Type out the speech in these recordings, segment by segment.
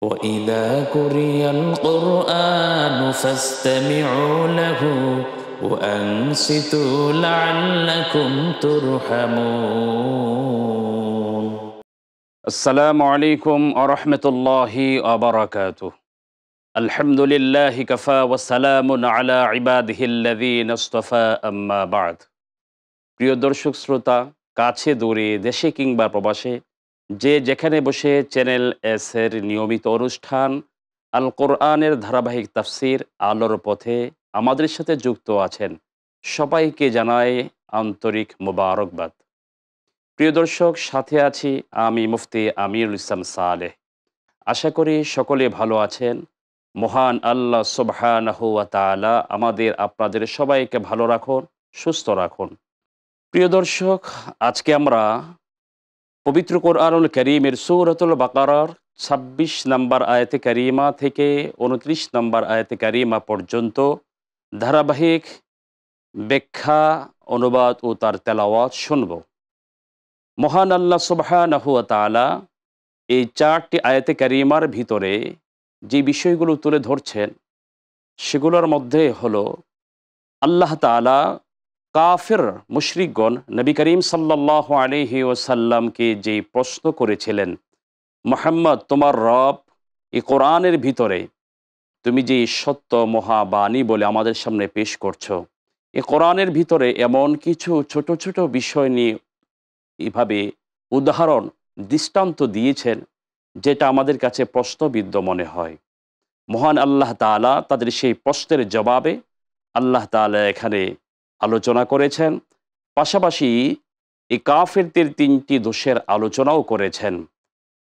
وإذا قرئ القرآن فاستمعوا له وأنصتوا لعلكم ترحمون আসসালামু আলাইকুম আরহামতুল্লাহি আবরাকাতুহ। আলহামদুলিল্লাহি কাফা ওয়া সালামুন আলা ইবাদিহিল্লাযীনা ইসতাফা আম্মা বা'দ। প্রিয় দর্শক শ্রোতা, কাছে দূরে, দেশে কিংবা প্রবাসে, যে যেখানে বসে চ্যানেল এস এর নিয়মিত অনুষ্ঠান আল কোরআনের ধারাবাহিক তাফসির আলোর পথে আমাদের সাথে যুক্ত আছেন, সবাইকে জানাই আন্তরিক মোবারকবাদ। প্রিয় দর্শক, সাথে আছি আমি মুফতি আমিরুল ইসলাম সালেহ। আশা করি সকলে ভালো আছেন। মহান আল্লাহ সুবহানাহু ওয়া তাআলা আমাদের আপনাদের সবাইকে ভালো রাখুন, সুস্থ রাখুন। প্রিয় দর্শক, আজকে আমরা পবিত্র কোরআনুল কারীমের সূরাতুল বাকারার ২৬ নম্বর আয়াতে কারিমা থেকে ২৯ নম্বর আয়াতে কারিমা পর্যন্ত ধারাবাহিক ব্যাখ্যা, অনুবাদ ও তার তেলাওয়াত শুনব। মহান আল্লাহ সুবহানাহু ওয়া তাআলা এই ৪টি আয়াতে কারিমার ভিতরে যে বিষয়গুলো তুলে ধরছেন সেগুলোর মধ্যে হলো আল্লাহ তাআলা কাফির মুশরিকগণ নবী করিম সাল্লাল্লাহু আলাইহি ওয়াসাল্লামকে যে প্রশ্ন করেছিলেন, মুহাম্মদ, তোমার রব এই কোরআনের ভিতরে তুমি যে সত্য মহাবাণী বলে আমাদের সামনে পেশ করছো, এই কোরআনের ভিতরে এমন কিছু ছোট ছোট বিষয় নিয়ে এভাবে উদাহরণ, দৃষ্টান্ত দিয়েছেন যেটা আমাদের কাছে প্রশ্নবিদ্ধ মনে হয়। মহান আল্লাহ তাআলা তাদের সেই প্রশ্নের জবাবে আল্লাহ তাআলা এখানে আলোচনা করেছেন, পাশাপাশি এই কাফেরদের ৩টি দোষের আলোচনাও করেছেন।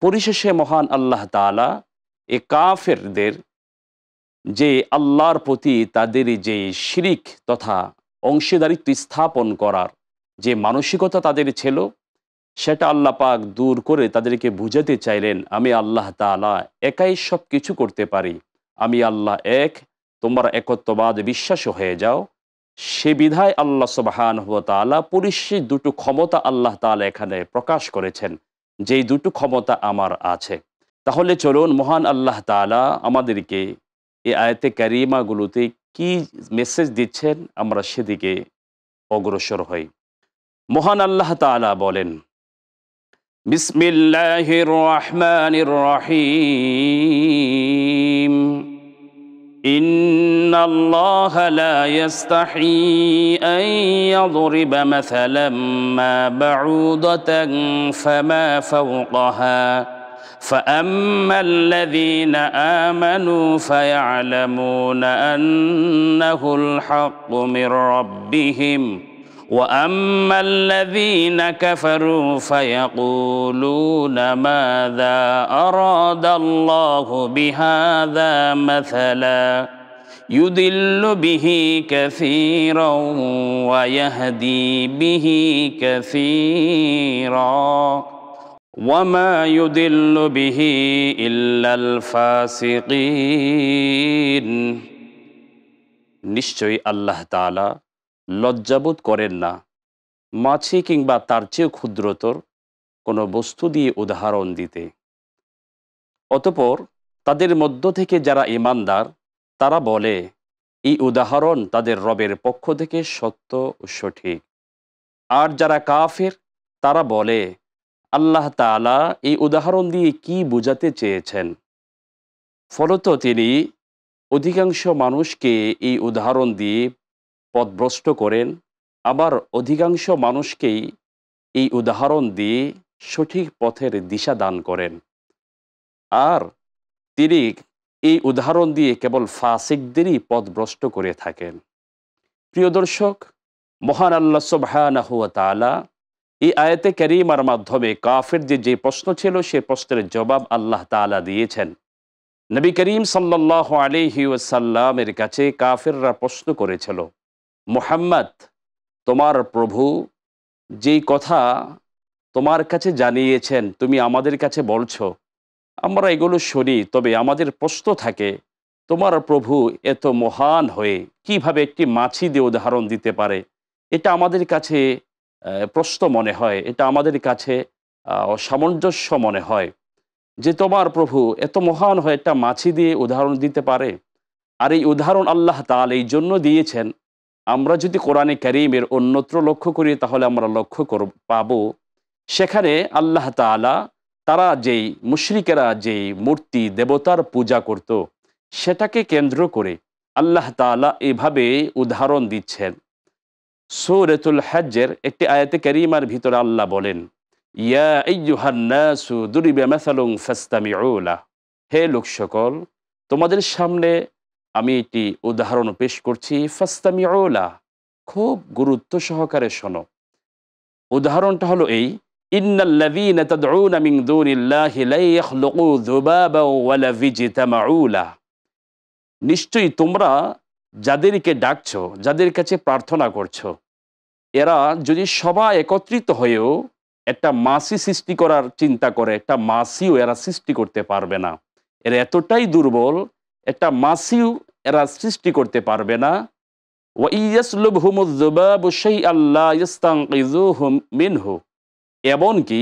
পরিশেষে মহান আল্লাহ তাআলা এই কাফেরদের যে আল্লাহর প্রতি তাদের যে শিরিক তথা অংশীদারিত্ব স্থাপন করার যে মানসিকতা তাদের ছিল, সেটা আল্লাহ পাক দূর করে তাদেরকে বুঝাতে চাইলেন, আমি আল্লাহ তাআলা একাই সব কিছু করতে পারি, আমি আল্লাহ এক, তোমরা একত্ববাদ বিশ্বাস হয়ে যাও। সে বিধায় আল্লাহ সুবহানাহু ওয়া তাআলা পরিশেষে দুটো ক্ষমতা আল্লাহ তাআলা এখানে প্রকাশ করেছেন, যেই দুটো ক্ষমতা আমার আছে। তাহলে চলুন মহান আল্লাহ তাআলা আমাদেরকে এই আয়াতে কারিমাগুলোতে কি মেসেজ দিচ্ছেন আমরা সেদিকে অগ্রসর হই। মহান আল্লাহ তাআলা বলেন, বিসমিল্লাহির রহমানির রহিম, ইন্নাল্লাহা লা ইস্তাহি আন ইয়াদরিবা মাসালাম মা বাউদাতান ফামা ফাওকাহা فأما الذين آمنوا فيعلمون أنه الحق من ربهم وأما الذين كفروا فيقولون ماذا أراد الله بهذا مثلا يضل به كثيرا ويهدي به كثيرا وما يضل به إلا الفاسقين। নিশ্চয়ই আল্লাহ তাআলা লজ্জাবোধ করেন না মাছি কিংবা তার চেয়েও ক্ষুদ্রতর কোনো বস্তু দিয়ে উদাহরণ দিতে। অতঃপর তাদের মধ্য থেকে যারা ঈমানদার তারা বলে, এই উদাহরণ তাদের রবের পক্ষ থেকে সত্য ও সঠিক। আর যারা কাফের তারা বলে, আল্লাহ তাআলা এই উদাহরণ দিয়ে কি বোঝাতে চেয়েছেন। ফলত তিনি অধিকাংশ মানুষকে এই উদাহরণ দিয়ে পথভ্রষ্ট করেন, আবার অধিকাংশ মানুষকেই এই উদাহরণ দিয়ে সঠিক পথের দিশা দান করেন। আর তিনি এই উদাহরণ দিয়ে কেবল ফাসিকদেরই পথভ্রষ্ট করে থাকেন। প্রিয় দর্শক, মহান আল্লাহ সুবহানাহু ওয়া তাআলা এই আয়াতে কারিমার মাধ্যমে কাফেরদের যে প্রশ্ন ছিল সে প্রশ্নের জবাব আল্লাহ তাআলা দিয়েছেন। নবী করিম সাল্লাল্লাহু আলাইহি ওয়াসাল্লামের কাছে কাফেররা প্রশ্ন করেছিল, মুহাম্মদ, তোমার প্রভু যেই কথা তোমার কাছে জানিয়েছেন তুমি আমাদের কাছে বলছো, আমরা এগুলো শুনি, তবে আমাদের প্রশ্ন থাকে, তোমার প্রভু এত মহান হয়ে কিভাবে একটি মাছি দিয়ে উদাহরণ দিতে পারে? এটা আমাদের কাছে প্রশ্ন মনে হয়, এটা আমাদের কাছে অসামঞ্জস্য মনে হয়। যে তোমার প্রভু এত মহান হয়ে একটা মাছি দিয়ে উদাহরণ দিতে পারে? আর এই উদাহরণ আল্লাহ তাআলা এই জন্য দিয়েছেন, আমরা যদি কোরআনে কারীমের অন্যত্র লক্ষ্য করি তাহলে আমরা লক্ষ্য পাবো সেখানে আল্লাহ তাআলা তারা যেই মুশরিকেরা যেই মূর্তি দেবতার পূজা করত সেটাকে কেন্দ্র করে আল্লাহ তাআলা এভাবে উদাহরণ দিচ্ছেন। সূরাতুল হজ্জের একটি আয়াতে কারীমার ভিতরে আল্লাহ বলেন, ইয়া আইয়ুহান নাসু দুরিবা মাসালুন ফাসতামিউ লাহ, হে লোক সকল, তোমাদের সামনে আমি একটি উদাহরণ পেশ করছি, ফাসতামিউ লাহ, খুব গুরুত্ব সহকারে শোনো। উদাহরণটা হলো এই, ইন্নাল্লাযীনা তাদউনা মিন দুনিল্লাহি লা ইয়াখলুকু যুবাবা ওয়ালা ইজতামাউ লাহ, নিশ্চয়ই তোমরা যাদেরকে ডাকছো, যাদের কাছে প্রার্থনা করছো, এরা যদি সবাই একত্রিত হয়েও একটা মাছি সৃষ্টি করার চিন্তা করে, একটা মাছিও এরা সৃষ্টি করতে পারবে না। এরা এতটাই দুর্বল, একটা মাছিও এরা সৃষ্টি করতে পারবে না। ওয়া ইয়াসলুবহুমুয যুবাবু শাইআন লা ইস্তানকিযুহু মিনহু, এমনকি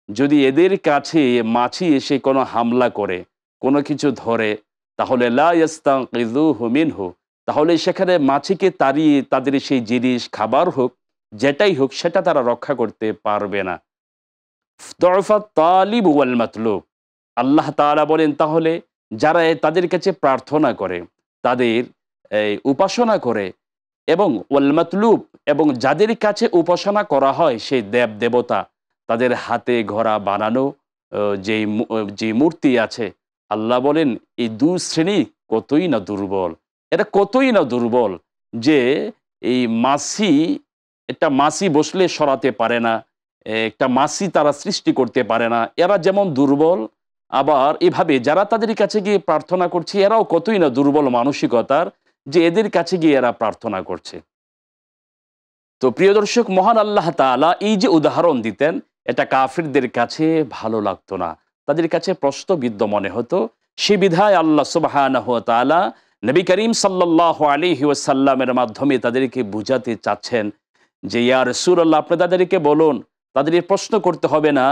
যদি এদের কাছে মাছি এসে কোনো হামলা করে, কোনো কিছু ধরে, তাহলে লা ইস্তানকিযুহু মিনহু, তাহলে সেখানে মাছিকে তাড়িয়ে তাদের সেই জিনিস, খাবার হোক যেটাই হোক, সেটা তারা রক্ষা করতে পারবে না। দুআফা তালিব ওয়াল মাতলুব, আল্লাহ তাআলা বলেন তাহলে যারা তাদের কাছে প্রার্থনা করে, তাদের উপাসনা করে, এবং ওয়াল মাতলুব, এবং যাদের কাছে উপাসনা করা হয় সেই দেব দেবতা, তাদের হাতে ঘোড়া বানানো যে মূর্তি আছে, আল্লাহ বলেন এই দুই শ্রেণী কতই না দুর্বল। এটা কতই না দুর্বল যে এই মাছি, একটা মাছি বসলে সরাতে পারে না, একটা মাছি তারা সৃষ্টি করতে পারে না, এরা যেমন দুর্বল, আবার এভাবে যারা তাদের কাছে গিয়ে প্রার্থনা করছে এরাও কতই না দুর্বল মানসিকতার, যে এদের কাছে গিয়ে এরা প্রার্থনা করছে। তো প্রিয় দর্শক, মহান আল্লাহ তাআলা এই যে উদাহরণ দিতেন, এটা কাফিরদের কাছে ভালো লাগতো না, তাদের কাছে প্রশ্নবিদ্ধ মনে হতো। সে বিধায় আল্লাহ সুবহানাহু ওয়া তাআলা নবী করিম সাল্লাল্লাহু আলাইহি ওয়াসাল্লামের মাধ্যমে তাদেরকে বুঝাতে চাচ্ছেন যে ইয়া রাসূলুল্লাহ, আপনি তাদেরকে বলুন, তাদের প্রশ্ন করতে হবে না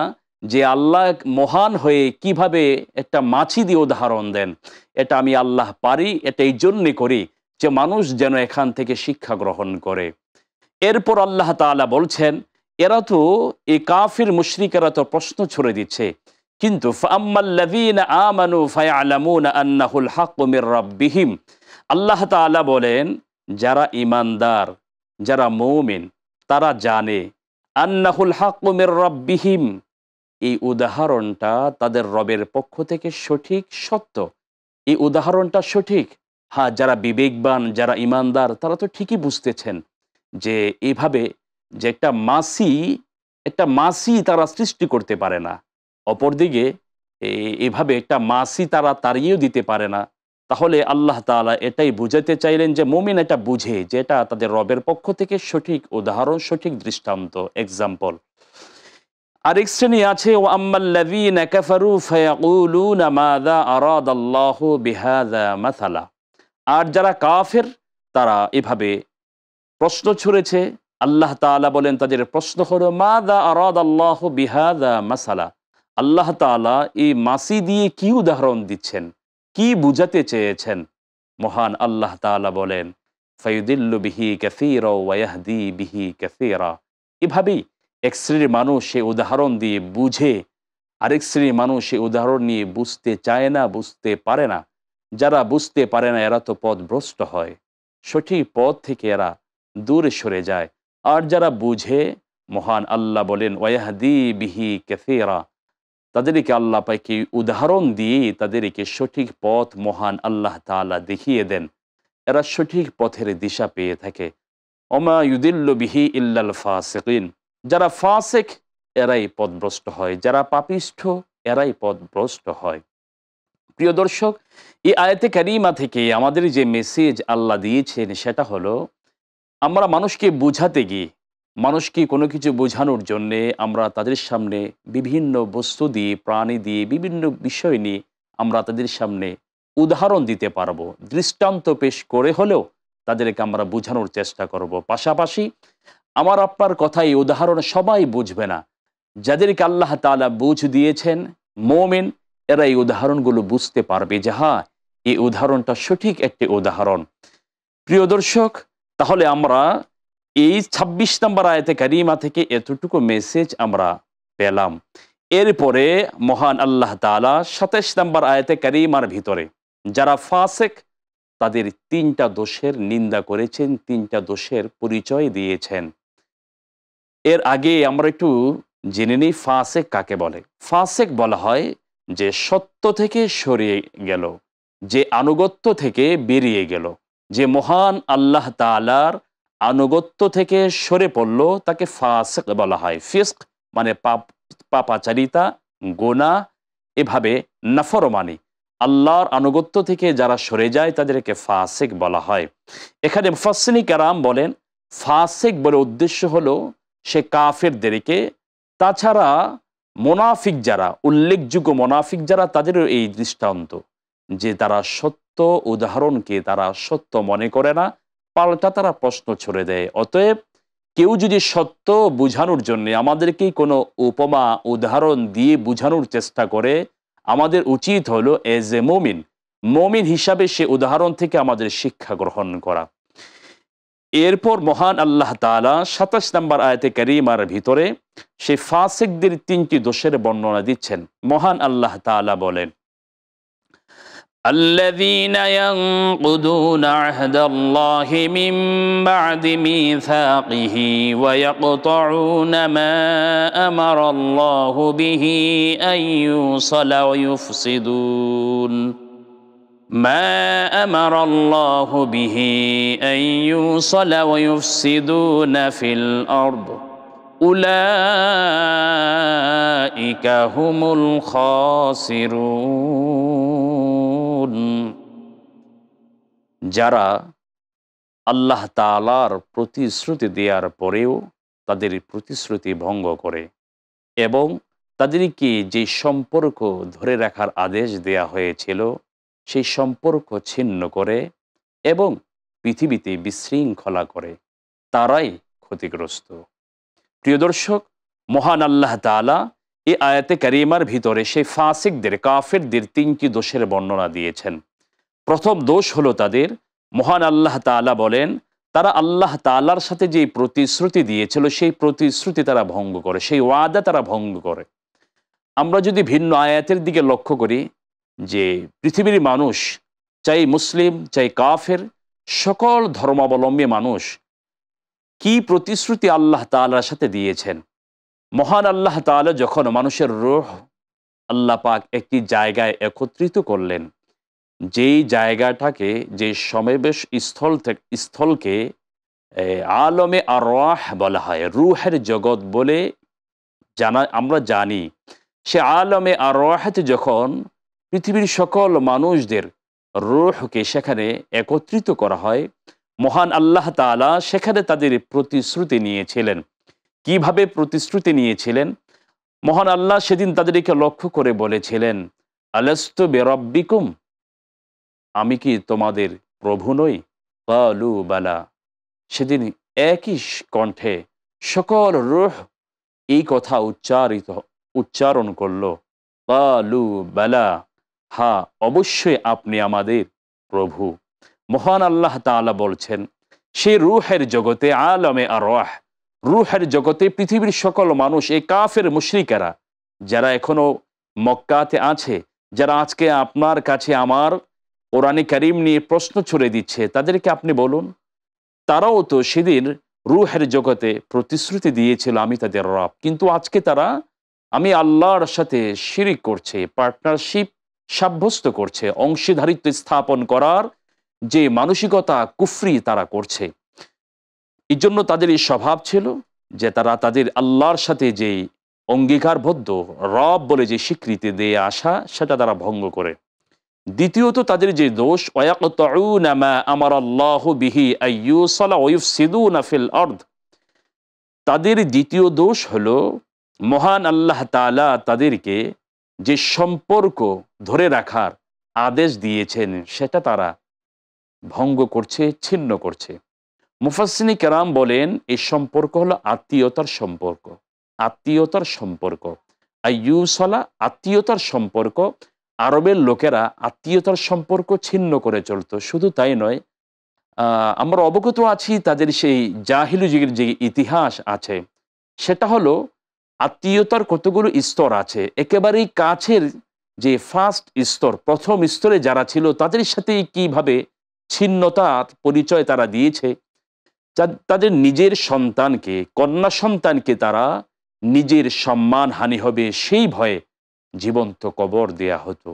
যে আল্লাহ মহান হয়ে কিভাবে একটা মাছি দিয়ে উদাহরণ দেন। এটা আমি আল্লাহ পারি, এটা এই জন্যে করি যে মানুষ যেন এখান থেকে শিক্ষা গ্রহণ করে। এরপর আল্লাহ তাআলা বলছেন, এরা তো এই কাফির মুশরিকেরা তো প্রশ্ন ছুড়ে দিচ্ছে, কিন্তু ফাআম্মাল্লাযীনা আমানু ফায়ালামুনা আন্নাহুল হাক্কু মির রাব্বিহিম, আল্লাহ তাআলা বলেন যারা ঈমানদার, যারা মুমিন, তারা জানে আন্নাহুল হাক্কু মির রাব্বিহিম, এই উদাহরণটা তাদের রবের পক্ষ থেকে সঠিক, সত্য, এই উদাহরণটা সঠিক। হ্যাঁ, যারা বিবেকবান, যারা ঈমানদার, তারা তো ঠিকই বুঝতেছেন যে এইভাবে যে একটা মাছি তারা সৃষ্টি করতে পারে না, অপরদিকে এভাবে একটা মাছি তারা তাড়িয়েও দিতে পারে না। তাহলে আল্লাহ তাআলা এটাই বুঝাতে চাইলেন যে মুমিন এটা বুঝে যে এটা তাদের রবের পক্ষ থেকে সঠিক উদাহরণ, সঠিক দৃষ্টান্ত, এক্সাম্পল। আরেক শ্রেণী আছে, ওয়া আম্মাল্লাযীনা কাফারু ফায়াকুলুনা মাযা আরাদাল্লাহু বিহাযা মাসালা, আর যারা কাফের তারা এভাবে প্রশ্ন ছুড়েছে। আল্লাহ তাআলা বলেন তাদের প্রশ্ন হলো মাযা আরাদাল্লাহু বিহাযা মাসালা, আল্লাহ তাআলা এই মাছি দিয়ে কি উদাহরণ দিচ্ছেন, কি বুঝাতে চেয়েছেন? মহান আল্লাহ তাআলা বলেন ফায়ুদিল্লু বিহি কাসীরা ওয়া ইয়াহদি বিহি কাসীরা, এভাবেই এক শ্রেণীর মানুষ সে উদাহরণ দিয়ে বুঝে, আরেক শ্রেণীর মানুষ সে উদাহরণ নিয়ে বুঝতে চায় না, বুঝতে পারে না। যারা বুঝতে পারে না এরা তো পথভ্রষ্ট হয়, সঠিক পথ থেকে এরা দূরে সরে যায়। আর যারা বুঝে, মহান আল্লাহ বলেন ওয়াহদি বিহি কাসীরা, তাদেরকে আল্লাহ পাকে উদাহরণ দিয়ে তাদেরকে সঠিক পথ মহান আল্লাহ তাআলা দেখিয়ে দেন, এরা সঠিক পথের দিশা পেয়ে থাকে। ওমা ইউদিল্লু বিহি ইল্লাল ফাসিকিন, যারা ফাসিক এরাই পথভ্রষ্ট হয়, যারা পাপিষ্ঠ এরাই পথভ্রষ্ট হয়। প্রিয় দর্শক, এই আয়াতে কারিমা থেকে আমাদের যে মেসেজ আল্লাহ দিয়েছেন সেটা হলো, আমরা মানুষকে বুঝাতে গিয়ে, মানুষকে কোনো কিছু বোঝানোর জন্যে আমরা তাদের সামনে বিভিন্ন বস্তু দিয়ে, প্রাণী দিয়ে, বিভিন্ন বিষয় নিয়ে আমরা তাদের সামনে উদাহরণ দিতে পারবো, দৃষ্টান্ত পেশ করে হলেও তাদেরকে আমরা বোঝানোর চেষ্টা করব। পাশাপাশি আমার আপনার কথা এই উদাহরণ সবাই বুঝবে না, যাদেরকে আল্লাহ তাআলা বুঝ দিয়েছেন মুমিন, এরা এই উদাহরণগুলো বুঝতে পারবে যে হ্যাঁ, এই উদাহরণটা সঠিক একটি উদাহরণ। প্রিয় দর্শক, তাহলে আমরা এই ২৬ নম্বর আয়াতে কারিমা থেকে এতটুকু মেসেজ আমরা পেলাম। এরপরে মহান আল্লাহ তাআলা ২৭ নম্বর আয়াতে কারিমার ভিতরে যারা ফাসেক তাদের ৩টা দোষের নিন্দা করেছেন, ৩টা দোষের পরিচয় দিয়েছেন। এর আগে আমরা একটু জেনে নিই ফাসেক কাকে বলে। ফাসেক বলা হয় যে সত্য থেকে সরিয়ে গেল, যে আনুগত্য থেকে বেরিয়ে গেল, যে মহান আল্লাহ তাআলার আনুগত্য থেকে সরে পড়ল, তাকে ফাসেক বলা হয়। ফিস্ক মানে পাপাচারিতা, গুনাহ, এভাবে নাফরমানি, আল্লাহর আনুগত্য থেকে যারা সরে যায় তাদেরকে ফাসেক বলা হয়। এখানে মুফাসসিরিন কেরাম বলেন ফাসেক বলে উদ্দেশ্য হলো সে কাফেরদেরকে, তাছাড়া মোনাফিক যারা, উল্লেখযোগ্য মোনাফিক যারা, তাদেরও এই দৃষ্টান্ত যে তারা সত্য উদাহরণকে তারা সত্য মনে করে না, পাল্টা তারা প্রশ্ন ছড়ে দেয়। অতএব কেউ যদি সত্য বুঝানোর জন্য আমাদেরকে কোনো উপমা উদাহরণ দিয়ে বুঝানোর চেষ্টা করে, আমাদের উচিত হলো এজ এ মুমিন হিসাবে সে উদাহরণ থেকে আমাদের শিক্ষা গ্রহণ করা। এরপর মহান আল্লাহ তাআলা ২৭ নম্বর আয়াতে কারিমার ভিতরে সেই ফাসিকদের ৩টি দোষের বর্ণনা দিচ্ছেন। মহান আল্লাহ তাআলা বলেন, الذين ينقضون عهد الله من بعد ميثاقه ويقطعون ما أمر الله به أن يوصل ويفسدون ما أمر الله به أن يوصل ويفسدون في الأرض أولئك هم الخاسرون। যারা আল্লাহ তাআলার প্রতিশ্রুতি দেওয়ার পরেও তাদের প্রতিশ্রুতি ভঙ্গ করে এবং তাদেরকে যে সম্পর্ক ধরে রাখার আদেশ দেয়া হয়েছিল সেই সম্পর্ক ছিন্ন করে এবং পৃথিবীতে বিশৃঙ্খলা করে, তারাই ক্ষতিগ্রস্ত। প্রিয় দর্শক, মহান আল্লাহ তাআলা এই আয়াতে কারিমার ভিতরে সেই ফাসিকদের, কাফেরদের ৩টি দোষের বর্ণনা দিয়েছেন। প্রথম দোষ হলো তাদের, মহান আল্লাহ তাআলা বলেন তারা আল্লাহ তাআলার সাথে যে প্রতিশ্রুতি দিয়েছিল সেই প্রতিশ্রুতি তারা ভঙ্গ করে, সেই ওয়াদা তারা ভঙ্গ করে। আমরা যদি ভিন্ন আয়াতের দিকে লক্ষ্য করি যে পৃথিবীর মানুষ, চাই মুসলিম চাই কাফের, সকল ধর্মাবলম্বী মানুষ কি প্রতিশ্রুতি আল্লাহ তাআলার সাথে দিয়েছেন। মহান আল্লাহ তাআলা যখন মানুষের রূহ আল্লাহ পাক একটি জায়গায় একত্রিত করলেন, যেই জায়গাটাকে, যে সমাবেশ স্থলকে আলমে আরওয়াহ বলা হয়, রূহের জগৎ বলে আমরা জানি। সে আলমে আরওয়াহতে যখন পৃথিবীর সকল মানুষদের রূহকে সেখানে একত্রিত করা হয়, মহান আল্লাহ তাআলা সেখানে তাদের প্রতিশ্রুতি নিয়েছিলেন। কিভাবে প্রতিশ্রুতি নিয়েছিলেন? মহান আল্লাহ সেদিন তাদেরকে লক্ষ্য করে বলেছিলেন, আলাস্তু বিরাব্বিকুম, আমি কি তোমাদের প্রভু নই? ক্বালু বালা। সেদিন একই কণ্ঠে সকল রূহ এই কথা উচ্চারণ করল, ক্বালু বালা, হ্যাঁ অবশ্যই আপনি আমাদের প্রভু। মহান আল্লাহ তাআলা বলছেন সেই রূহের জগতে, আলমে আরওয়াহ, রূহের জগতে পৃথিবীর সকল মানুষ, এই কাফের মুশরিকেরা যারা এখনো মক্কাতে আছে, যারা আজকে আপনার কাছে আমার কোরআনে কারীম নিয়ে প্রশ্ন ছুড়ে দিচ্ছে, তাদেরকে আপনি বলুন, তারাও তো সেদিন রূহের জগতে প্রতিশ্রুতি দিয়েছিল আমি তাদের রব, কিন্তু আজকে তারা আমি আল্লাহর সাথে শিরিক করছে, পার্টনারশিপ সাব্যস্ত করছে, অংশীদারিত্ব স্থাপন করার যে মানসিকতা, কুফরি তারা করছে। এই জন্য তাদের এই স্বভাব ছিল যে তারা তাদের আল্লাহর সাথে যে অঙ্গীকারবদ্ধ রব বলে যে স্বীকৃতি দিয়ে আসা, সেটা তারা ভঙ্গ করে। দ্বিতীয়ত তাদের যে দোষ, ওয়ায়াকতাউনা মা আমারাল্লাহু বিহি আইয়ুসালা ওয়ুফসিদুনা ফিল আরদ, তাদের দ্বিতীয় দোষ হলো মহান আল্লাহ তাআলা তাদেরকে যে সম্পর্ক ধরে রাখার আদেশ দিয়েছেন সেটা তারা ভঙ্গ করছে, ছিন্ন করছে। মুফাসসিরিন কেরাম বলেন এই সম্পর্ক হলো আত্মীয়তার সম্পর্ক। আত্মীয়তার সম্পর্ক, আইয়ুসালা আত্মীয়তার সম্পর্ক, আরবের লোকেরা আত্মীয়তার সম্পর্ক ছিন্ন করে চলতো। শুধু তাই নয়, আমরা অবগত আছি তাদের সেই জাহিলি যুগের যে ইতিহাস আছে, সেটা হলো আত্মীয়তার কতগুলো স্তর আছে। একেবারেই কাছের যে ফার্স্ট স্তর, প্রথম স্তরে যারা ছিল তাদের সাথেই কিভাবে ছিন্নতার পরিচয় তারা দিয়েছে। তাদের নিজের সন্তানকে, কন্যা সন্তানকে তারা নিজের সম্মানহানি হবে সেই ভয়ে জীবন্ত কবর দেয়া হতো।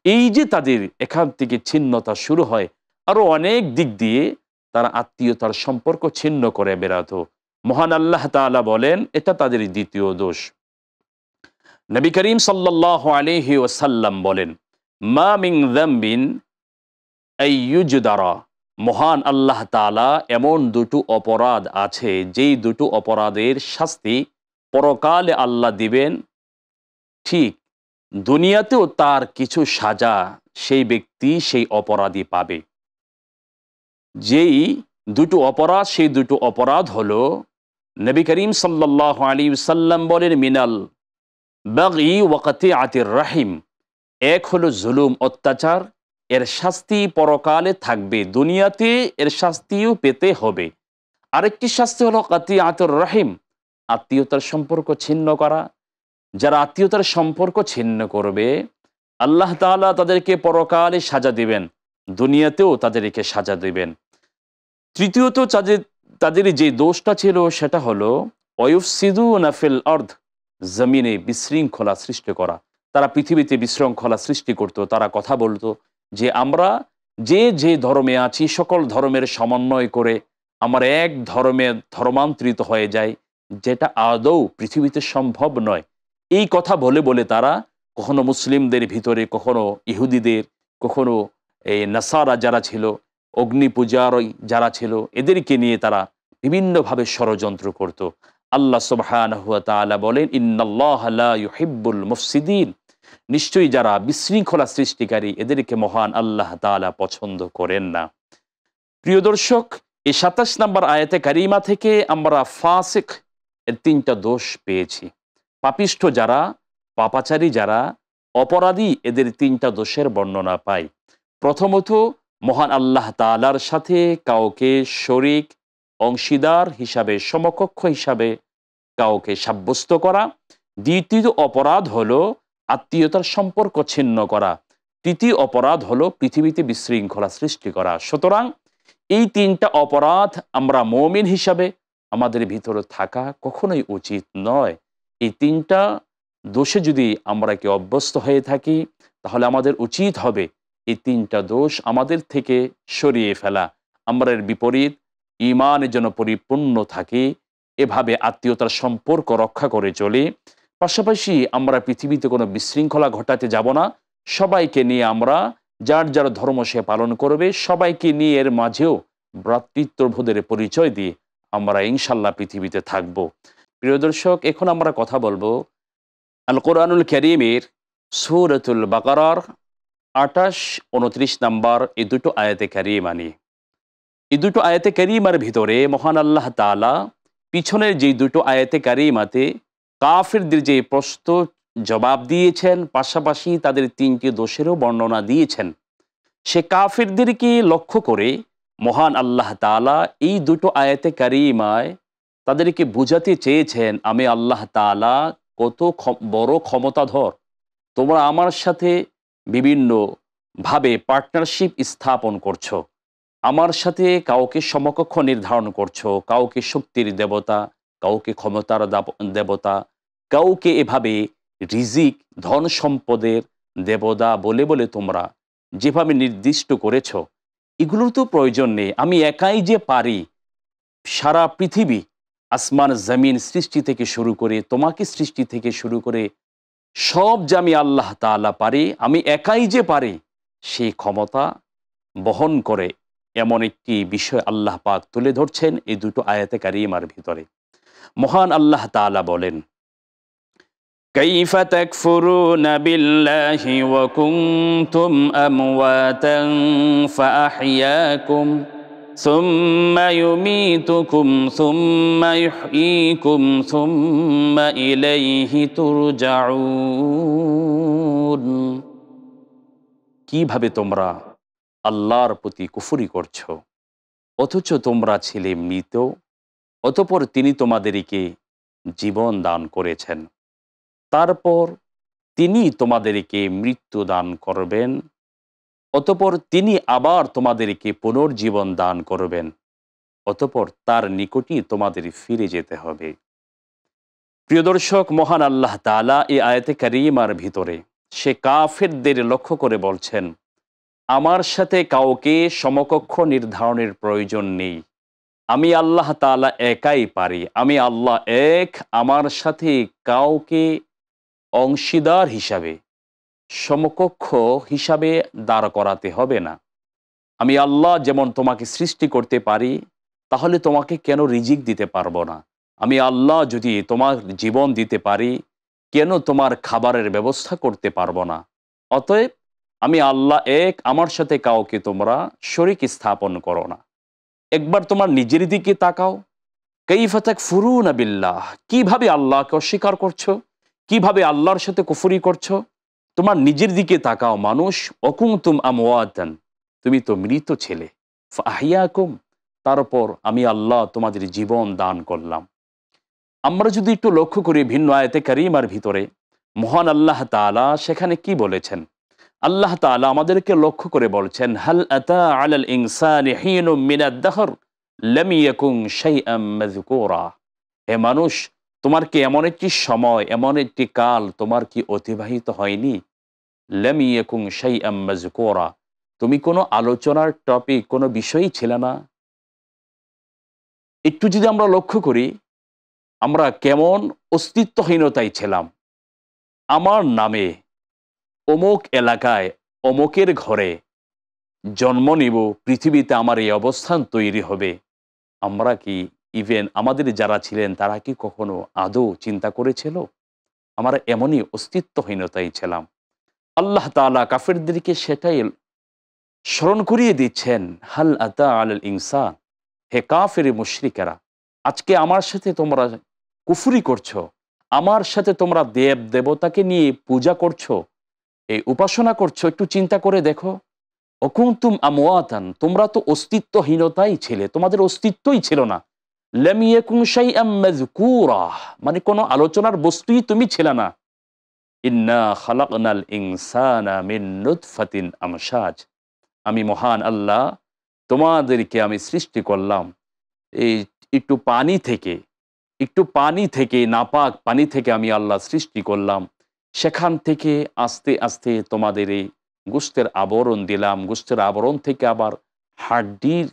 এই যে তাদের এখান থেকে ছিন্নতা শুরু হয়, আরো অনেক দিক দিয়ে তারা আত্মীয়তার সম্পর্ক ছিন্ন করে বেড়াতো। মহান আল্লাহ তাআলা বলেন এটা তাদের দ্বিতীয় দোষ। নবী করিম সাল্লাল্লাহু আলাইহি ওয়াসাল্লাম বলেন, মা মিন যামবিন আইয়ুজদারা, মহান আল্লাহ তাআলা এমন দুটো অপরাধ আছে যেই দুটো অপরাধের শাস্তি পরকালে আল্লাহ দিবেন, ঠিক দুনিয়াতেও তার কিছু সাজা সেই ব্যক্তি, সেই অপরাধী পাবে। যেই দুটো অপরাধ, সেই দুটো অপরাধ হলো, নবী করিম সাল্লাল্লাহু আলাইহি ওয়াসাল্লাম বলেন, মিনাল বাগি ওয়া কাতিআতির রাহিম, এক হলো জুলুম, অত্যাচার, এর শাস্তি পরকালে থাকবে, দুনিয়াতে এর শাস্তিও পেতে হবে। আরেকটি শাস্তি হলো কাতিআতুর রাহিম, আত্মীয়তার সম্পর্ক ছিন্ন করা। যারা আত্মীয়তার সম্পর্ক ছিন্ন করবে, আল্লাহ তাআলা তাদেরকে পরকালে সাজা দিবেন, দুনিয়াতেও তাদেরকে সাজা দিবেন। তৃতীয়ত তাদের যে দোষটা ছিল সেটা হলো ওয়ুফসিদুনা ফিল আরদ, জমিনে বিশৃঙ্খলা সৃষ্টি করা। তারা পৃথিবীতে বিশৃঙ্খলা সৃষ্টি করত। তারা কথা বলতো যে আমরা যে যে ধর্মে আছি সকল ধর্মের সমন্বয় করে আমরা এক ধর্মে ধর্মান্তরিত হয়ে যাই, যেটা আদৌ পৃথিবীতে সম্ভব নয়। এই কথা বলে বলে তারা কখনো মুসলিমদের ভিতরে, কখনো ইহুদিদের, কখনো এই নাসারা যারা ছিল, অগ্নি পূজারই যারা ছিল, এদেরকে নিয়ে তারা বিভিন্নভাবে ষড়যন্ত্র করত। আল্লাহ সুবহানাহু ওয়া তাআলা বলেন, ইন্নাল্লাহা লা ইউহিব্বুল মুফসিদিন, নিশ্চয়ই যারা বিশৃঙ্খলা সৃষ্টিকারী এদেরকে মহান আল্লাহ তাআলা পছন্দ করেন না। প্রিয় দর্শক, এই ২৭ নম্বর আয়াতে কারিমা থেকে আমরা ফাসিক এর ৩টা দোষ পেয়েছি। পাপিষ্ঠ যারা, পাপাচারী যারা, অপরাধী, এদের ৩টা দোষের বর্ণনা পাই। প্রথমত, মহান আল্লাহ তাআলার সাথে কাউকে শরীক, অংশীদার হিসাবে, সমকক্ষ হিসাবে কাউকে সাব্যস্ত করা। দ্বিতীয় অপরাধ হলো আত্মীয়তার সম্পর্ক ছিন্ন করা। তৃতীয় অপরাধ হলো পৃথিবীতে বিশৃঙ্খলা সৃষ্টি করা। সুতরাং এই ৩টা অপরাধ আমরা মুমিন হিসাবে আমাদের ভিতরে থাকা কখনোই উচিত নয়। এই ৩টা দোষে যদি আমরা কি অভ্যস্ত হয়ে থাকি, তাহলে আমাদের উচিত হবে এই ৩টা দোষ আমাদের থেকে সরিয়ে ফেলা। আমরা এর বিপরীত ঈমানের জন্য পরিপূর্ণ থাকি, এভাবে আত্মীয়তার সম্পর্ক রক্ষা করে চলি। পাশাপাশি আমরা পৃথিবীতে কোনো বিশৃঙ্খলা ঘটাতে যাব না। সবাইকে নিয়ে আমরা, যার যার ধর্ম সে পালন করবে, সবাইকে নিয়ে এর মাঝেও ভ্রাতৃত্ববোধের পরিচয় দিয়ে আমরা ইনশাল্লাহ পৃথিবীতে থাকব। প্রিয় দর্শক, এখন আমরা কথা বলবো আল কোরআনুল কারীমের সূরাতুল বাকারার ২৮-২৯ নাম্বার এই দুটো আয়াতে কারিমা নিয়ে। এই দুটো আয়াতে কারিমার ভিতরে মহান আল্লাহ তাআলা পিছনের যে দুটো আয়াতে কারিমাতে কাফিরদের যে প্রশ্ন জবাব দিয়েছেন, পাশাপাশি তাদের ৩টি দোষেরও বর্ণনা দিয়েছেন। সে কাফিরদেরকে লক্ষ্য করে মহান আল্লাহ তাআলা এই দুটো আয়াতে কারিমায় তাদেরকে বুঝাতে চেয়েছেন, আমি আল্লাহ তাআলা কত বড় ক্ষমতাধর। তোমরা আমার সাথে বিভিন্নভাবে পার্টনারশিপ স্থাপন করছো, আমার সাথে কাউকে সমকক্ষ নির্ধারণ করছো, কাউকে শক্তির দেবতা, কাউকে ক্ষমতার দেবতা, কাউকে এভাবে রিজিক, ধন সম্পদের দেবতা বলে বলে তোমরা যেভাবে নির্দিষ্ট করেছ, এগুলোর তো প্রয়োজন নেই। আমি একাই যে পারি সারা পৃথিবী, আসমান জমিন সৃষ্টি থেকে শুরু করে, তোমাকে সৃষ্টি থেকে শুরু করে সব যে আমি আল্লাহ তাআলা পারি, আমি একাই যে পারি, সেই ক্ষমতা বহন করে এমন একটি বিষয় আল্লাহ পাক তুলে ধরছেন এই দুটো আয়াতে কারিমার ভিতরে। মহান আল্লাহ তাআলা বলেন, কাইফা তাকফুরুনা বিল্লাহি ওয়া কুনতুম আমওয়াতান ফাআহইয়াকুম সুম্মা ইউমীতুকুম সুম্মা ইউহয়ীকুম সুম্মা ইলাইহি তুরজাউন। কিভাবে তোমরা আল্লাহর প্রতি কুফরি করছো, অথচ তোমরা ছিলে মৃত, অতঃপর তিনি তোমাদেরকে জীবন দান করেছেন, তারপর তিনি তোমাদেরকে মৃত্যু দান করবেন, অতঃপর তিনি আবার তোমাদেরকে পুনর্জীবন দান করবেন, অতঃপর তার নিকটই তোমাদের ফিরে যেতে হবে। প্রিয় দর্শক, মহান আল্লাহ তাআলা এই আয়াতে কারিমার ভিতরে সে কাফেরদের লক্ষ্য করে বলছেন, আমার সাথে কাউকে সমকক্ষ নির্ধারণের প্রয়োজন নেই, আমি আল্লাহ তাআলা একাই পারি, আমি আল্লাহ এক, আমার সাথে কাউকে অংশীদার হিসাবে, সমকক্ষ হিসাবে দাঁড় করাতে হবে না। আমি আল্লাহ যেমন তোমাকে সৃষ্টি করতে পারি, তাহলে তোমাকে কেন রিজিক দিতে পারবো না? আমি আল্লাহ যদি তোমার জীবন দিতে পারি, কেন তোমার খাবারের ব্যবস্থা করতে পারবো না? অতএব আমি আল্লাহ এক, আমার সাথে কাউকে তোমরা শরীক স্থাপন করো না। একবার তোমার নিজের দিকে তাকাও, কাইফা তাকফুরুনা বিল্লাহ, কিভাবে আল্লাহকে অস্বীকার করছো, কিভাবে আল্লাহর সাথে কুফরি করছো। তোমার নিজের দিকে তাকাও মানুষ, অকুনতুম আমওয়াতান, তুমি তো মৃত ছেলে, ফাহিয়াকুম, তারপর আমি আল্লাহ তোমাদের জীবন দান করলাম। আমরা যদি একটু লক্ষ্য করি ভিন্ন আয়াতে কারিমার ভিতরে মহান আল্লাহ তাআলা সেখানে কি বলেছেন, আল্লাহ তাআলা আমাদেরকে লক্ষ্য করে বলছেন, হাল আতা আলাল ইনসানি হিনুম মিনাদ দাহর লাম ইয়াকুন শাইআম মাযকুরা, হে মানুষ, তোমার কি এমন একটি সময়, এমন একটি কাল তোমার কি অতিবাহিত হয়নি? লাম ইয়াকুন শাইআম মাযকুরা, তুমি কোনো আলোচনার টপিক, কোনো বিষয়ই ছিলে না। একটু যদি আমরা লক্ষ্য করি, আমরা কেমন অস্তিত্বহীনতায় ছিলাম। আমার নামে অমুক এলাকায় অমুকের ঘরে জন্ম নিব, পৃথিবীতে আমার এই অবস্থান তৈরি হবে, আমরা কি ইভেন আমাদের যারা ছিলেন তারা কি কখনো আদৌ চিন্তা করেছিল? আমরা এমনই অস্তিত্বহীনতায় ছিলাম। আল্লাহ তাআলা কাফেরদেরকে সেটাই স্মরণ করিয়ে দিচ্ছেন, হাল আতা আলাল ইনসান, হে কাফের মুশরিকেরা, আজকে আমার সাথে তোমরা কুফরি করছো, আমার সাথে তোমরা দেব দেবতাকে নিয়ে পূজা করছো, এই উপাসনা করছো, একটু চিন্তা করে দেখো। অকুনতুম আমওয়াতান, তোমরা তো অস্তিত্বহীনতাই ছিলে, তোমাদের অস্তিত্বই ছিল না। লাম ইয়াকুন শাইআম মাযকুরা, মানে কোনো আলোচনার বস্তুই তুমি ছিলে না। ইন্না খালাকনাল ইনসানা মিন নুতফাতিন আমশাজ, আমি মহান আল্লাহ তোমাদেরকে আমি সৃষ্টি করলাম এই একটু পানি থেকে, নাপাক পানি থেকে আমি আল্লাহ সৃষ্টি করলাম, সেখান থেকে আস্তে আস্তে তোমাদের এই গোশতের আবরণ দিলাম, গোশতের আবরণ থেকে আবার হাড্ডির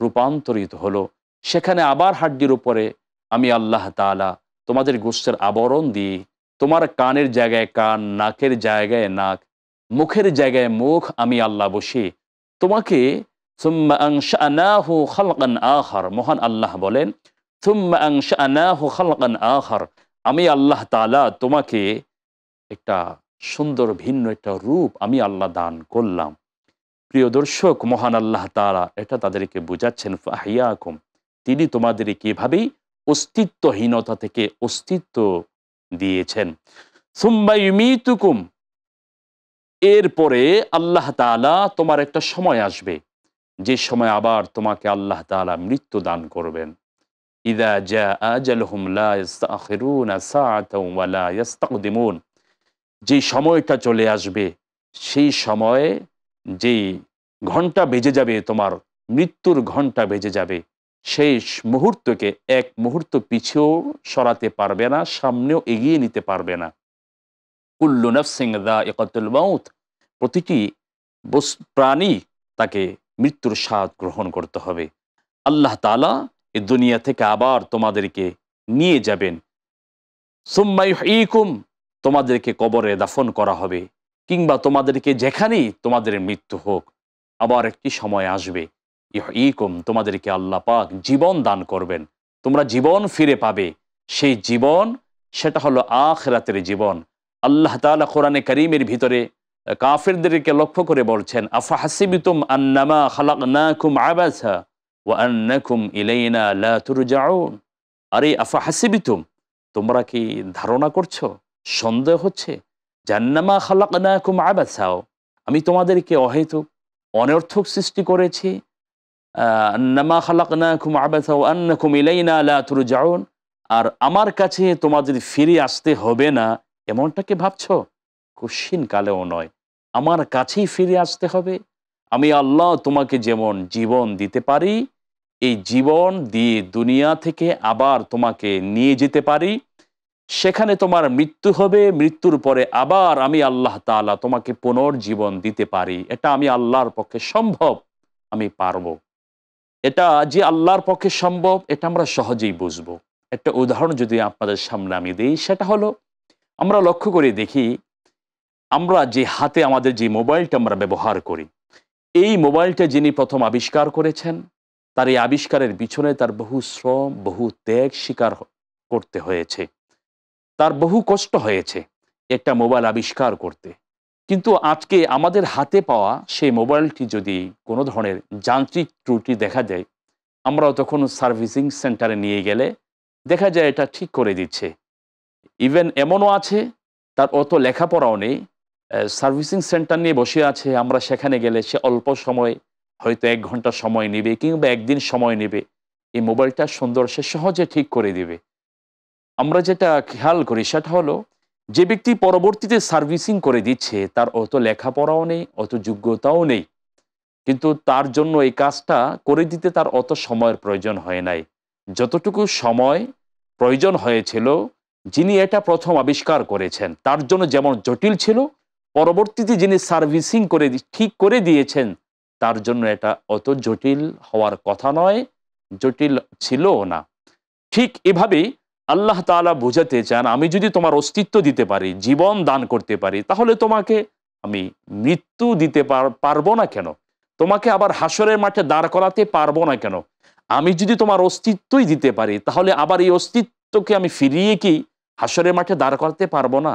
রূপান্তরিত হলো, সেখানে আবার হাড্ডির উপরে আমি আল্লাহ তাআলা তোমাদের গোশতের আবরণ দিই, তোমার কানের জায়গায় কান, নাকের জায়গায় নাক, মুখের জায়গায় মুখ আমি আল্লাহ বসে তোমাকে সুম্মা আনশানাহু খালকান আখার, মহান আল্লাহ বলেন, সুম্মা আনশানাহু খালকান আখার, আমি আল্লাহ তাআলা তোমাকে একটা সুন্দর ভিন্ন একটা রূপ আমি আল্লাহ দান করলাম। প্রিয় দর্শক, মহান আল্লাহ তাআলা এটা তাদেরকে বুঝাচ্ছেন, ফাহিয়াকুম, তিনি তোমাদের কিভাবে অস্তিত্বহীনতা থেকে অস্তিত্ব দিয়েছেন। সুম্মা ইউমিতুকুম, এরপরে আল্লাহ তাআলা তোমার একটা সময় আসবে, যে সময় আবার তোমাকে আল্লাহ তাআলা মৃত্যু দান করবেন। ইযা জাআ আজালুহুম লা ইস্তাখিরুনা সাআতাও ওয়া লা ইস্তাকদিমুন, যে সময়টা চলে আসবে, সেই সময়ে যেই ঘন্টা বেজে যাবে, তোমার মৃত্যুর ঘন্টা বেজে যাবে, সেই মুহূর্তকে এক মুহূর্ত পিছেও সরাতে পারবে না, সামনেও এগিয়ে নিতে পারবে না। কুল্লু নাফসিন যায়িকাতুল মাউত, প্রতিটি প্রাণী তাকে মৃত্যুর স্বাদ গ্রহণ করতে হবে। আল্লাহ তাআলা এই দুনিয়া থেকে আবার তোমাদেরকে নিয়ে যাবেন। সুম্মা ইউহয়িকুম, তোমাদেরকে কবরে দাফন করা হবে, কিংবা তোমাদেরকে যেখানেই তোমাদের মৃত্যু হোক, আবার একটি সময় আসবে, ইউহয়িকুম, তোমাদেরকে আল্লাহ পাক জীবন দান করবেন, তোমরা জীবন ফিরে পাবে। সেই জীবন, সেটা হলো আখিরাতের জীবন। আল্লাহ তাআলা কোরআনে কারীমের ভিতরে কাফেরদেরকে লক্ষ্য করে বলছেন, আফা হাসিবতুম আন্নামা খালাকনাকুম আবাসা ওয়া আন্নাকুম ইলাইনা লা তুরজাউন, আরে আফা হাসিবতুম, তোমরা কি ধারণা করছো, সন্দেহ হচ্ছে, জান্নামা খালাকনাকুম আবাসা, আমি তোমাদেরকে অহেতুক অনর্থক সৃষ্টি করেছি, আন্নামা খালাকনাকুম আবাসা ওয়া আন্নাকুম ইলাইনা লা তুরজাউন, আর আমার কাছে তোমাদের ফিরে আসতে হবে না এমনটাকে ভাবছো? কুশ্চিন কালেও নয়, আমার কাছেই ফিরে আসতে হবে। আমি আল্লাহ তোমাকে যেমন জীবন দিতে পারি, এই জীবন দিয়ে দুনিয়া থেকে আবার তোমাকে নিয়ে যেতে পারি, সেখানে তোমার মৃত্যু হবে, মৃত্যুর পরে আবার আমি আল্লাহ তাআলা তোমাকে পুনর্জীবন দিতে পারি। এটা আমি আল্লাহর পক্ষে সম্ভব, আমি পারবো। এটা যে আল্লাহর পক্ষে সম্ভব এটা আমরা সহজেই বুঝবো। একটা উদাহরণ যদি আপনাদের সামনে আমি দিই, সেটা হলো আমরা লক্ষ্য করে দেখি, আমরা যে হাতে আমাদের যে মোবাইলটা আমরা ব্যবহার করি, এই মোবাইলটা যিনি প্রথম আবিষ্কার করেছেন, তার এই আবিষ্কারের পিছনে তার বহু শ্রম, বহু ত্যাগ স্বীকার করতে হয়েছে, তার বহু কষ্ট হয়েছে একটা মোবাইল আবিষ্কার করতে। কিন্তু আজকে আমাদের হাতে পাওয়া সেই মোবাইলটি যদি কোনো ধরনের যান্ত্রিক ত্রুটি দেখা যায়, আমরা তখন সার্ভিসিং সেন্টারে নিয়ে গেলে দেখা যায় এটা ঠিক করে দিচ্ছে। ইভেন এমনও আছে তার অত লেখাপড়াও নেই, সার্ভিসিং সেন্টার নিয়ে বসে আছে, আমরা সেখানে গেলে সে অল্প সময়, হয়তো 1 ঘন্টা সময় নেবে কিংবা একদিন সময় নেবে, এই মোবাইলটা সুন্দর সে সহজে ঠিক করে দিবে। আমরা যেটা খেয়াল করি সেটা হলো, যে ব্যক্তি পরবর্তীতে সার্ভিসিং করে দিচ্ছে তার অত লেখাপড়াও নেই, অত যোগ্যতাও নেই, কিন্তু তার জন্য এই কাজটা করে দিতে তার অত সময়ের প্রয়োজন হয় নাই। যতটুকু সময় প্রয়োজন হয়েছিল যিনি এটা প্রথম আবিষ্কার করেছেন তার জন্য যেমন জটিল ছিল, পরবর্তীতে যিনি সার্ভিসিং করে ঠিক করে দিয়েছেন তার জন্য এটা অত জটিল হওয়ার কথা নয়, জটিল ছিলও না। ঠিক এভাবেই আল্লাহ তাআলা বোঝাতে চান, আমি যদি তোমার অস্তিত্ব দিতে পারি, জীবন দান করতে পারি, তাহলে তোমাকে আমি মৃত্যু দিতে পারবো না কেন? তোমাকে আবার হাসরের মাঠে দাঁড় করাতে পারবো না কেন? আমি যদি তোমার অস্তিত্বই দিতে পারি, তাহলে আবার এই অস্তিত্বকে আমি ফিরিয়ে কি হাসরের মাঠে দাঁড় করাতে পারবো না?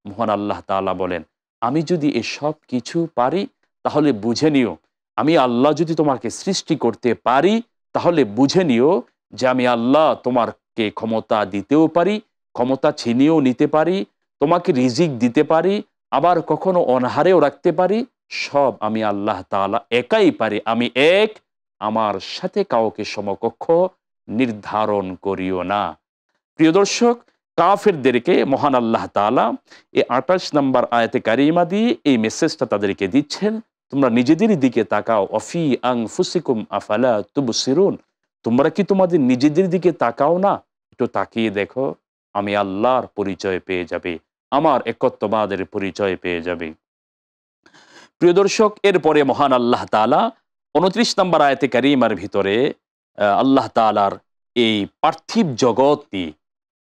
মহান আল্লাহ তাআলা বলেন, আমি যদি এসব কিছু পারি তাহলে বুঝে নিও, আমি আল্লাহ যদি তোমাকে সৃষ্টি করতে পারি তাহলে বুঝে নিও যে আমি আল্লাহ তোমাকে ক্ষমতা দিতেও পারি, ক্ষমতা ছিনিয়েও নিতে পারি, তোমাকে রিজিক দিতে পারি, আবার কখনো অনাহারেও রাখতে পারি। সব আমি আল্লাহ তাআলা একাই পারি, আমি এক, আমার সাথে কাউকে সমকক্ষ নির্ধারণ করিও না। প্রিয় দর্শক, কাফেরদেরকে মহান আল্লাহ তাআলা এই 28 নম্বর আয়াতে কারিমা দিয়ে এই মেসেজটা তাদেরকে দিচ্ছেন, তোমরা নিজেদের দিকে তাকাও, অফি আনফুসিকুম আফালা তুবসিরুন, তোমরা কি তোমাদের নিজেদের দিকে তাকাও না? একটু তাকিয়ে দেখো, আমি আল্লাহর পরিচয় পেয়ে যাবে, আমার একত্ববাদের পরিচয় পেয়ে যাবে। প্রিয় দর্শক, এরপরে মহান আল্লাহ তাআলা 29 নম্বর আয়াতে কারিমার ভিতরে আল্লাহ তাআলার এই পার্থিব জগৎ নিয়ে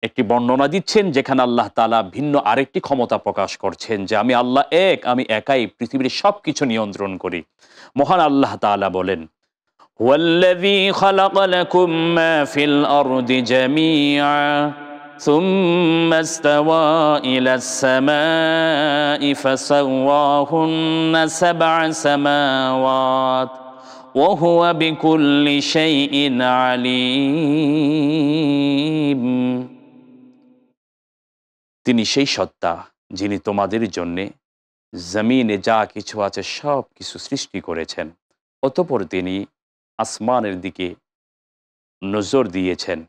একটি বর্ণনা দিচ্ছেন, যেখানে আল্লাহ তাআলা ভিন্ন আরেকটি ক্ষমতা প্রকাশ করছেন যে আমি আল্লাহ এক, আমি একাই পৃথিবীর সবকিছু নিয়ন্ত্রণ করি। মহান আল্লাহ তাআলা বলেন, হুয়াল্লাযী খালাকা লাকুম মা ফিল আরদি জামিআ সুম্মা ইসতাওয়া ইলাস সামাই ফাসাওয়াহুন্না সাবআ সামাওয়াত ওয়া হুয়া বিকুল্লি শাইইন আলীম। তিনি সেই সত্তা যিনি তোমাদের জন্যে জমিনে যা কিছু আছে সব কিছু সৃষ্টি করেছেন, অতঃপর তিনি আসমানের দিকে নজর দিয়েছেন,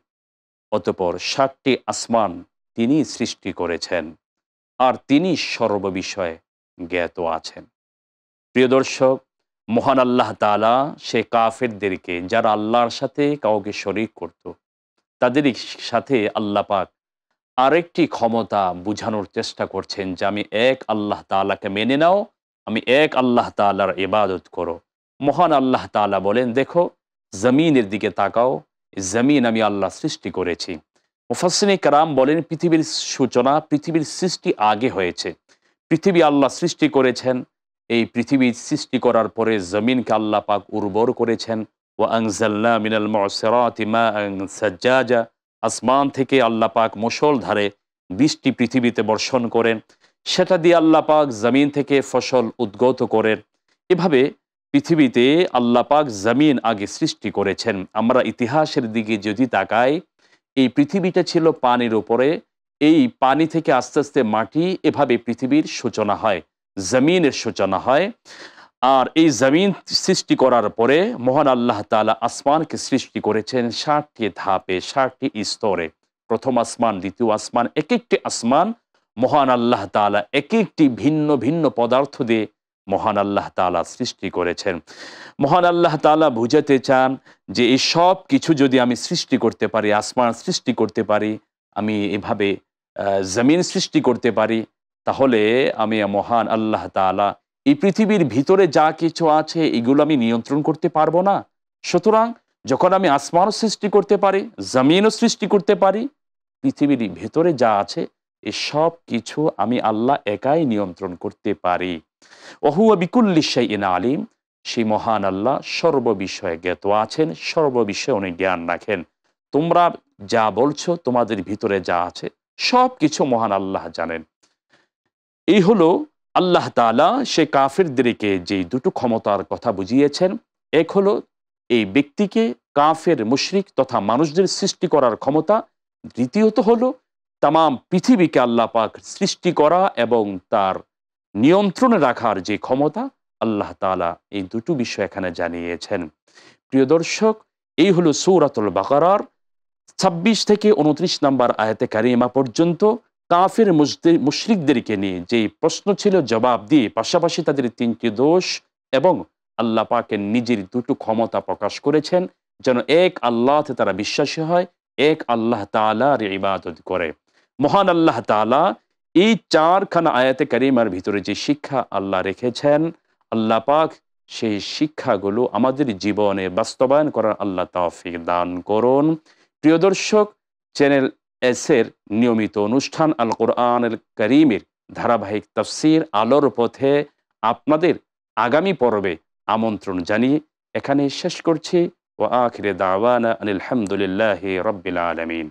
অতঃপর 7টি আসমান তিনি সৃষ্টি করেছেন, আর তিনি সর্ববিষয়ে জ্ঞাত আছেন। প্রিয় দর্শক, মহান আল্লাহ তাআলা সে কাফেরদেরকে যারা আল্লাহর সাথে কাউকে শরীক করত, তাদের সাথে আল্লাহ পাক আরেকটি ক্ষমতা বুঝানোর চেষ্টা করছেন যে আমি এক আল্লাহ তাআলাকে মেনে নাও, আমি এক আল্লাহ তাআলার ইবাদত করো। মহান আল্লাহ তাআলা বলেন, দেখো জমিনের দিকে তাকাও, জমিন আমি আল্লাহ সৃষ্টি করেছি। মুফাসসিরিনে কেরাম বলেন, পৃথিবীর সূচনা, পৃথিবীর সৃষ্টি আগে হয়েছে। পৃথিবী আল্লাহ সৃষ্টি করেছেন, এই পৃথিবীর সৃষ্টি করার পরে জমিনকে আল্লাহ পাক উর্বর করেছেন। ওয়া আনজালনা মিনাল মুসিরাতি মাআন সাজ্জাজা, আসমান থেকে আল্লাহ পাক মুষলধারে বৃষ্টি পৃথিবীতে বর্ষণ করেন, সেটা দিয়ে আল্লাহ পাক জমিন থেকে ফসল উদ্গত করেন। এভাবে পৃথিবীতে আল্লাহ পাক জমিন আগে সৃষ্টি করেছেন। আমরা ইতিহাসের দিকে যদি তাকাই, এই পৃথিবীটা ছিল পানির উপরে, এই পানি থেকে আস্তে আস্তে মাটি, এভাবে পৃথিবীর সূচনা হয়। জমিনের সূচনা হয়। আর এই জমিন সৃষ্টি করার পরে মহান আল্লাহ তাআলা আসমানকে সৃষ্টি করেছেন 7টি ধাপে, 7টি স্তরে। প্রথম আসমান, দ্বিতীয় আসমান, এক একটি আসমান মহান আল্লাহ তাআলা এক একটি ভিন্ন ভিন্ন পদার্থ দিয়ে মহান আল্লাহ তাআলা সৃষ্টি করেছেন। মহান আল্লাহ তাআলা বুঝাতে চান যে এই সব কিছু যদি আমি সৃষ্টি করতে পারি, আসমান সৃষ্টি করতে পারি, আমি এভাবে জমিন সৃষ্টি করতে পারি, তাহলে আমি মহান আল্লাহ তাআলা এই পৃথিবীর ভিতরে যা কিছু আছে এগুলো আমি নিয়ন্ত্রণ করতে পারবো না। সুতরাং যখন আমি আসমানও সৃষ্টি করতে পারি, জমিনও সৃষ্টি করতে পারি, পৃথিবীর ভেতরে যা আছে এই সব কিছু আমি আল্লাহ একাই নিয়ন্ত্রণ করতে পারি। ওহুয়া বিকুল্লি শাইইন আলিম, সেই মহান আল্লাহ সর্ববিষয়ে জ্ঞাত আছেন, সর্ববিষয়ে উনি জ্ঞান রাখেন। তোমরা যা বলছো, তোমাদের ভিতরে যা আছে সব কিছু মহান আল্লাহ জানেন। এই হলো আল্লাহ তাআলা সে কাফেরদেরকে যে দুটো ক্ষমতার কথা বুঝিয়েছেন। এক হলো এই ব্যক্তিকে কাফের, মুশরিক তথা মানুষদের সৃষ্টি করার ক্ষমতা। দ্বিতীয়ত হলো তামাম পৃথিবীকে আল্লাহ পাক সৃষ্টি করা এবং তার নিয়ন্ত্রণে রাখার যে ক্ষমতা, আল্লাহ তাআলা এই দুটো বিষয় এখানে জানিয়েছেন। প্রিয় দর্শক, এই হলো সূরাতুল বাকারার 26 থেকে 29 নম্বর আয়াতে কারিমা পর্যন্ত কাফের মুশরিকদেরকে নিয়ে যে প্রশ্ন ছিল জবাব দিয়ে পাশাপাশি তাদের 3টি দোষ এবং আল্লাহ পাকের নিজের দুটো ক্ষমতা প্রকাশ করেছেন যেন এক আল্লাহতে তারা বিশ্বাসী হয়, এক আল্লাহ তাআলার ইবাদত করে। মহান আল্লাহ তাআলা এই 4খানা আয়াতে কারিমার ভিতরে যে শিক্ষা আল্লাহ রেখেছেন, আল্লাহ পাক সেই শিক্ষাগুলো আমাদের জীবনে বাস্তবায়ন করার আল্লাহ তৌফিক দান করুন। প্রিয় দর্শক, চ্যানেল এসের নিয়মিত অনুষ্ঠান আল কোরআনুল কারীমের ধারাবাহিক তাফসীর আলোর পথে আপনাদের আগামী পর্বে আমন্ত্রণ জানিয়ে এখানে শেষ করছি। ওয়া আখির দাওয়ানা আনিল হামদুলিল্লাহি রাব্বিল আলামিন।